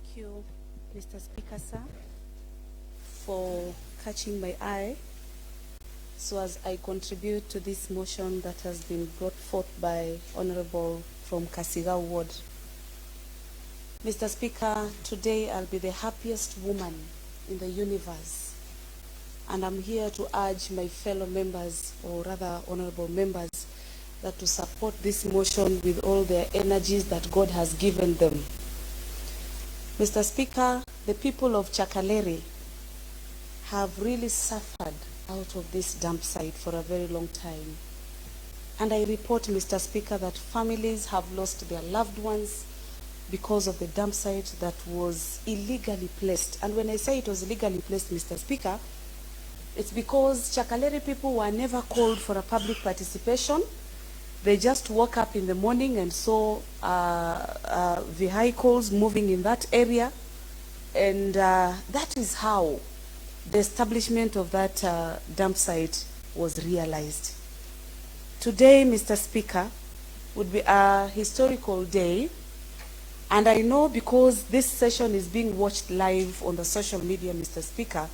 Thank you, Mr. Speaker, sir, for catching my eye so as I contribute to this motion that has been brought forth by Honorable from Kasiga Ward. Mr. Speaker, today I'll be the happiest woman in the universe, and I'm here to urge my fellow members, or rather honorable members, that to support this motion with all their energies that God has given them. Mr. Speaker, the people of Chakaleri have really suffered out of this dump site for a very long time. And I report, Mr. Speaker, that families have lost their loved ones because of the dump site that was illegally placed. And when I say it was illegally placed, Mr. Speaker, it's because Chakaleri people were never called for a public participation. They just woke up in the morning and saw vehicles moving in that area. And that is how the establishment of that dump site was realized. Today, Mr. Speaker, would be a historical day. And I know because this session is being watched live on the social media, Mr. Speaker,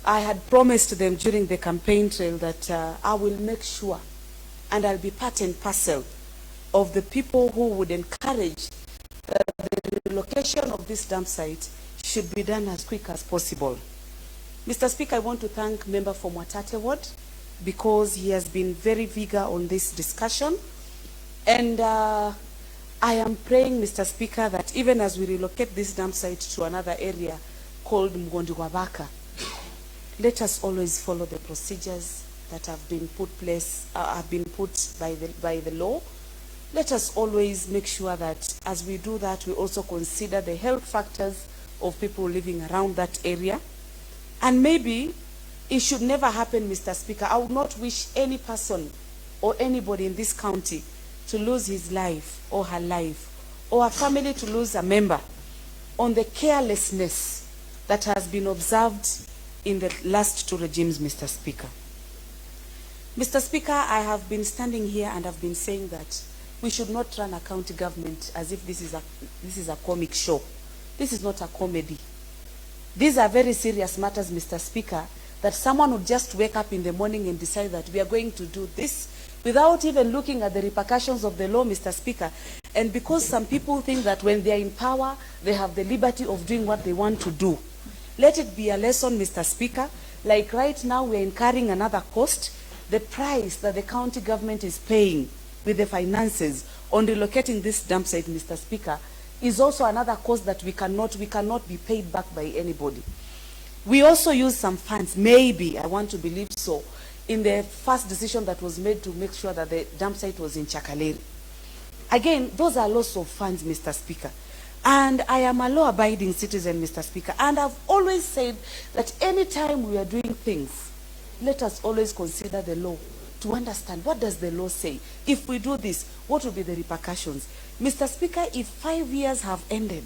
I had promised them during the campaign trail that I will make sure and I'll be part and parcel of the people who would encourage that the relocation of this dump site should be done as quick as possible. Mr. Speaker, I want to thank member from Watate Ward because he has been very vigor on this discussion. And I am praying, Mr. Speaker, that even as we relocate this dump site to another area called Mgondiwabaka, let us always follow the procedures that have been put by the law. Let us always make sure that as we do that, we also consider the health factors of people living around that area. And maybe it should never happen, Mr. Speaker. I would not wish any person or anybody in this county to lose his life or her life, or a family to lose a member on the carelessness that has been observed in the last two regimes, Mr. Speaker. Mr. Speaker, I have been standing here and I've been saying that we should not run a county government as if this is a comic show. This is not a comedy. These are very serious matters, Mr. Speaker, that someone would just wake up in the morning and decide that we are going to do this without even looking at the repercussions of the law, Mr. Speaker. And because some people think that when they are in power, they have the liberty of doing what they want to do. Let it be a lesson, Mr. Speaker. Like right now, we are incurring another cost. The price that the county government is paying with the finances on relocating this dump site, Mr. Speaker, is also another cost that we cannot be paid back by anybody. We also use some funds, maybe, I want to believe so, in the first decision that was made to make sure that the dump site was in Chakaleri. Again, those are lots of funds, Mr. Speaker. And I am a law-abiding citizen, Mr. Speaker, and I've always said that anytime we are doing things, let us always consider the law to understand what does the law say. If we do this, what will be the repercussions? Mr. Speaker, if 5 years have ended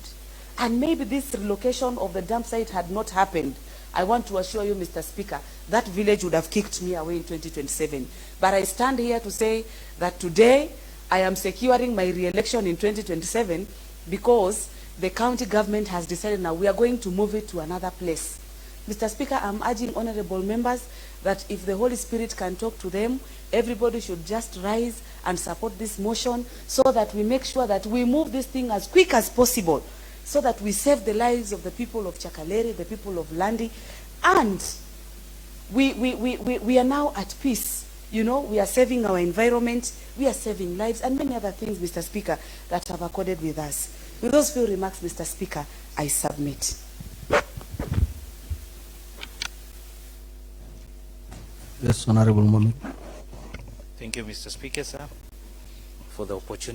and maybe this relocation of the dump site had not happened, I want to assure you, Mr. Speaker, that village would have kicked me away in 2027. But I stand here to say that today I am securing my re-election in 2027 because the county government has decided now we are going to move it to another place. Mr. Speaker, I'm urging honorable members that if the Holy Spirit can talk to them, everybody should just rise and support this motion so that we make sure that we move this thing as quick as possible so that we save the lives of the people of Chakaleri, the people of Landi, and we are now at peace. You know, we are saving our environment, we are saving lives, and many other things, Mr. Speaker, that have accorded with us. With those few remarks, Mr. Speaker, I submit. Yes, Honorable Mlughu. Thank you, Mr. Speaker, sir, for the opportunity.